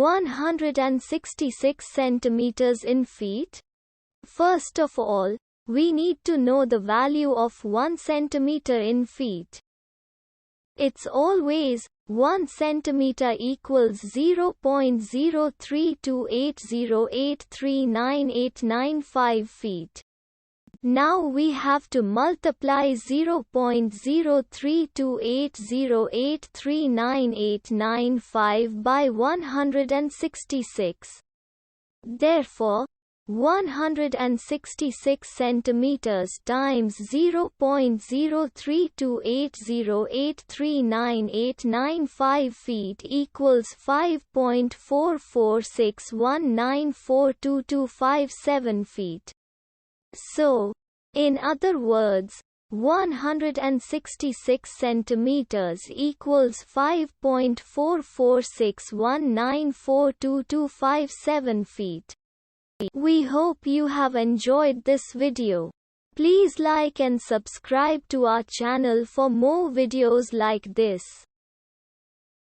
166 centimeters in feet? First of all, we need to know the value of 1 centimeter in feet. It's always 1 centimeter equals 0.03280839895 feet. Now we have to multiply 0.03280839895 by 166. Therefore, 166 centimeters times 0.03280839895 feet equals 5.446194227 feet. So, in other words, 166 centimeters equals 5.446194227 feet. We hope you have enjoyed this video. Please like and subscribe to our channel for more videos like this.